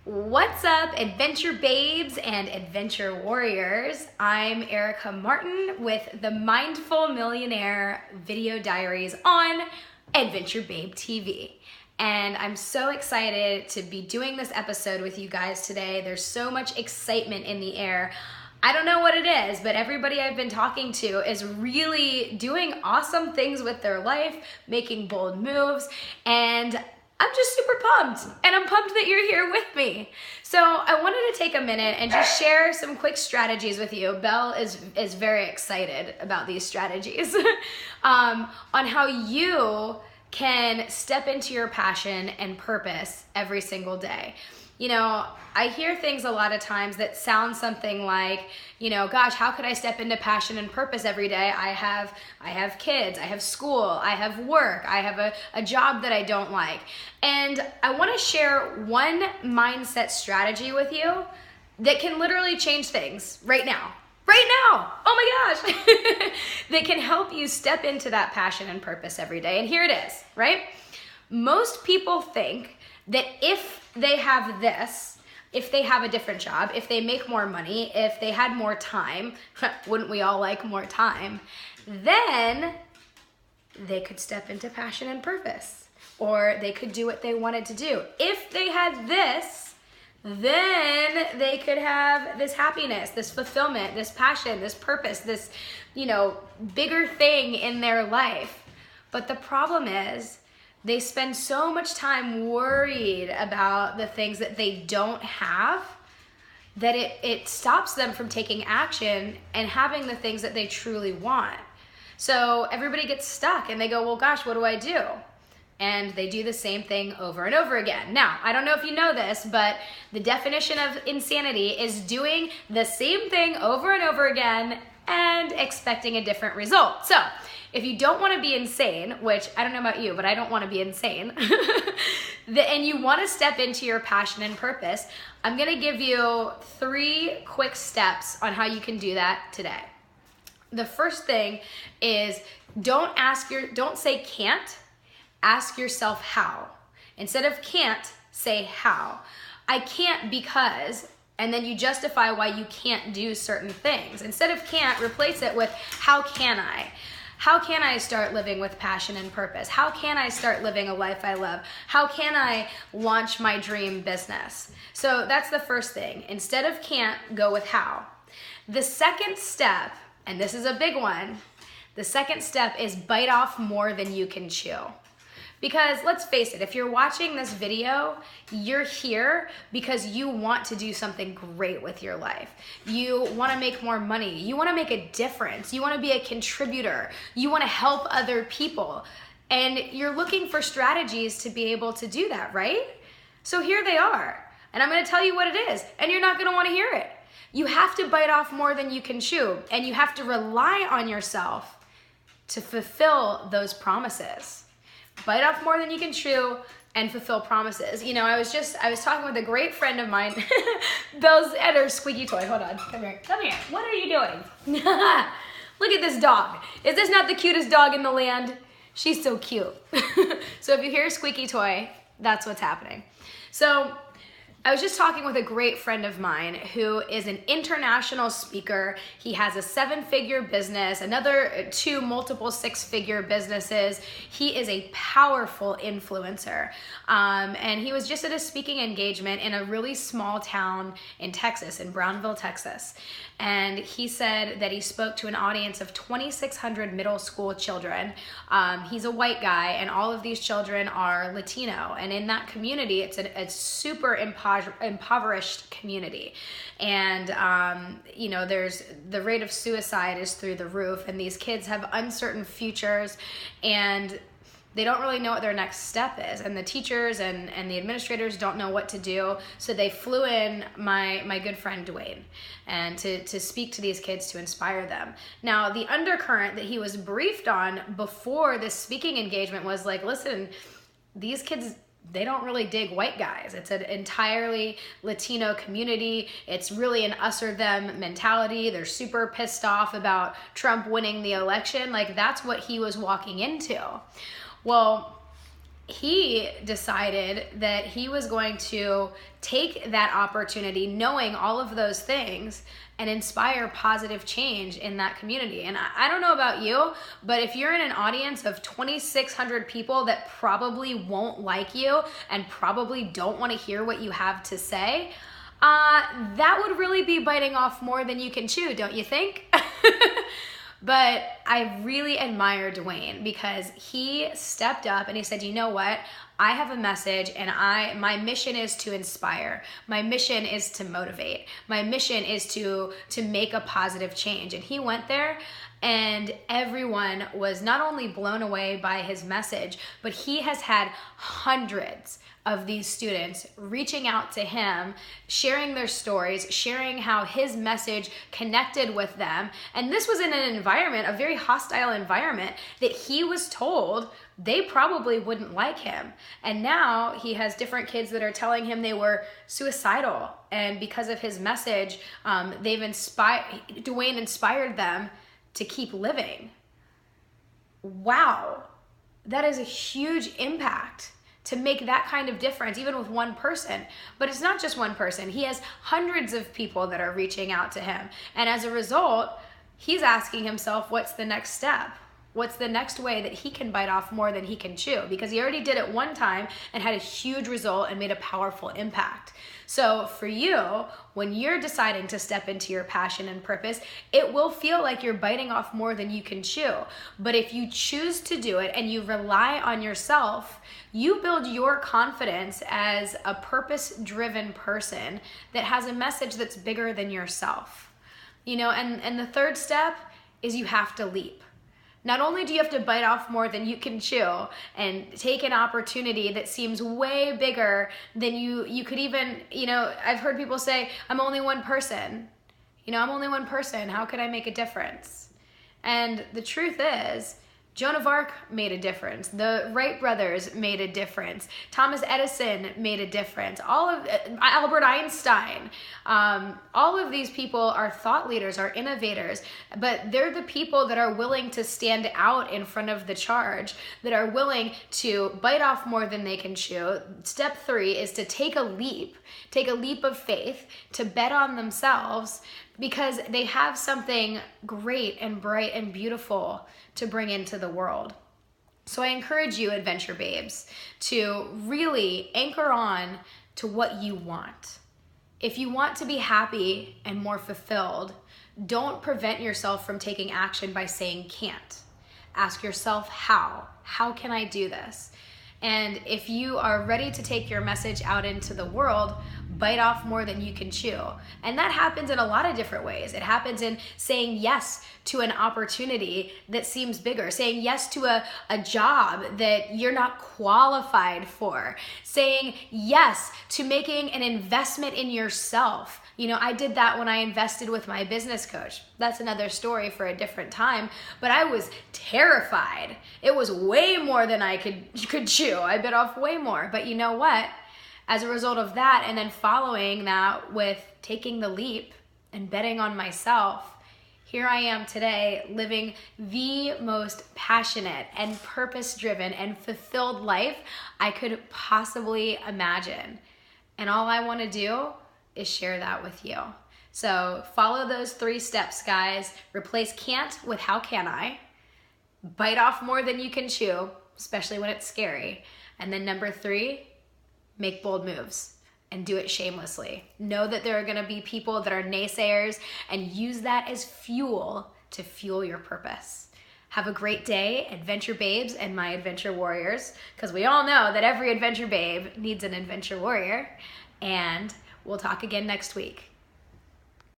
What's up, adventure babes and adventure warriors? I'm Erica Martin with the Mindful Millionaire Video Diaries on Adventure Babe TV. And I'm so excited to be doing this episode with you guys today. There's so much excitement in the air. I don't know what it is, but everybody I've been talking to is really doing awesome things with their life, making bold moves, and I'm just super pumped, and I'm pumped that you're here with me. So I wanted to take a minute and just share some quick strategies with you. Belle is very excited about these strategies on how you can step into your passion and purpose every single day. You know, I hear things a lot of times that sound something like, you know, gosh, how could I step into passion and purpose every day? I have kids, I have school, I have work, I have a job that I don't like. And I want to share one mindset strategy with you that can literally change things right now. Right now, oh my gosh, that can help you step into that passion and purpose every day. And here it is, right? Most people think that if they have this, if they have a different job, if they make more money, if they had more time, wouldn't we all like more time, then they could step into passion and purpose, or they could do what they wanted to do. If they had this, then they could have this happiness, this fulfillment, this passion, this purpose, this, you know, bigger thing in their life. But the problem is, they spend so much time worried about the things that they don't have that it stops them from taking action and having the things that they truly want. So everybody gets stuck and they go, well, gosh, what do I do? And they do the same thing over and over again. Now, I don't know if you know this, but the definition of insanity is doing the same thing over and over again and expecting a different result. So if you don't want to be insane, which I don't know about you, but I don't want to be insane, and you want to step into your passion and purpose, I'm going to give you 3 quick steps on how you can do that today. The first thing is don't say can't, ask yourself how. Instead of can't, say how. I can't because, and then you justify why you can't do certain things. Instead of can't, replace it with how can I? How can I start living with passion and purpose? How can I start living a life I love? How can I launch my dream business? So that's the first thing. Instead of can't, go with how. The second step, and this is a big one, the second step is bite off more than you can chew. Because let's face it, if you're watching this video, you're here because you want to do something great with your life. You want to make more money. You want to make a difference. You want to be a contributor. You want to help other people. And you're looking for strategies to be able to do that, right? So here they are. And I'm going to tell you what it is. And you're not going to want to hear it. You have to bite off more than you can chew. And you have to rely on yourself to fulfill those promises. Bite off more than you can chew and fulfill promises. You know, I was talking with a great friend of mine. Belle's at her squeaky toy. Hold on, come here. What are you doing? Look at this dog. Is this not the cutest dog in the land? She's so cute. So if you hear a squeaky toy, that's what's happening. So I was just talking with a great friend of mine who is an international speaker. He has a 7-figure business, another 2 multiple 6-figure businesses. He is a powerful influencer. And he was just at a speaking engagement in a really small town in Texas, in Brownville, Texas. And he said that he spoke to an audience of 2,600 middle school children. He's a white guy, and all of these children are Latino. And in that community, it's a super impoverished community. And, you know, there's the rate of suicide is through the roof, and these kids have uncertain futures, and they don't really know what their next step is, and the teachers and the administrators don't know what to do. So they flew in my good friend Dwayne and to speak to these kids, to inspire them. Now, the undercurrent that he was briefed on before this speaking engagement was like, listen, these kids, they don't really dig white guys. It's an entirely Latino community. It's really an us or them mentality. They're super pissed off about Trump winning the election. Like, that's what he was walking into. Well, he decided that he was going to take that opportunity, knowing all of those things, and inspire positive change in that community. And I don't know about you, but if you're in an audience of 2,600 people that probably won't like you and probably don't want to hear what you have to say, that would really be biting off more than you can chew, don't you think? But I really admire Dwayne because he stepped up and he said, you know what? I have a message, and my mission is to inspire. My mission is to motivate. My mission is to make a positive change. And he went there, and everyone was not only blown away by his message, but he has had hundreds of these students reaching out to him, sharing their stories, sharing how his message connected with them. And this was in an environment, a very hostile environment, that he was told they probably wouldn't like him. And now he has different kids that are telling him they were suicidal. And because of his message, Dwayne inspired them to keep living. Wow, that is a huge impact to make that kind of difference, even with one person. But it's not just one person. He has hundreds of people that are reaching out to him. And as a result, he's asking himself, what's the next step? What's the next way that he can bite off more than he can chew? Because he already did it one time and had a huge result and made a powerful impact. So for you, when you're deciding to step into your passion and purpose, it will feel like you're biting off more than you can chew. But if you choose to do it and you rely on yourself, you build your confidence as a purpose-driven person that has a message that's bigger than yourself. You know, and the third step is you have to leap. Not only do you have to bite off more than you can chew and take an opportunity that seems way bigger than you could even, I've heard people say, I'm only one person. I'm only one person. How could I make a difference? And the truth is, Joan of Arc made a difference. The Wright brothers made a difference. Thomas Edison made a difference. Albert Einstein. All of these people are thought leaders, are innovators, but they're the people that are willing to stand out in front of the charge, that are willing to bite off more than they can chew. Step 3 is to take a leap of faith, to bet on themselves, because they have something great and bright and beautiful to bring into the world. So I encourage you, Adventure Babes, to really anchor on to what you want. If you want to be happy and more fulfilled, don't prevent yourself from taking action by saying can't. Ask yourself how. How can I do this? And if you are ready to take your message out into the world, bite off more than you can chew. And that happens in a lot of different ways. It happens in saying yes to an opportunity that seems bigger, saying yes to a job that you're not qualified for, saying yes to making an investment in yourself. I did that when I invested with my business coach. That's another story for a different time, but I was terrified. It was way more than I could chew. I bit off way more. But you know what? As a result of that, and then following that with taking the leap and betting on myself, here I am today living the most passionate and purpose-driven and fulfilled life I could possibly imagine. And all I want to do is share that with you. So follow those 3 steps, guys. Replace can't with how can I. Bite off more than you can chew, especially when it's scary. And then number 3, make bold moves and do it shamelessly. Know that there are going to be people that are naysayers, and use that as fuel to fuel your purpose. Have a great day, Adventure Babes and my Adventure Warriors, because we all know that every Adventure Babe needs an Adventure Warrior. And we'll talk again next week.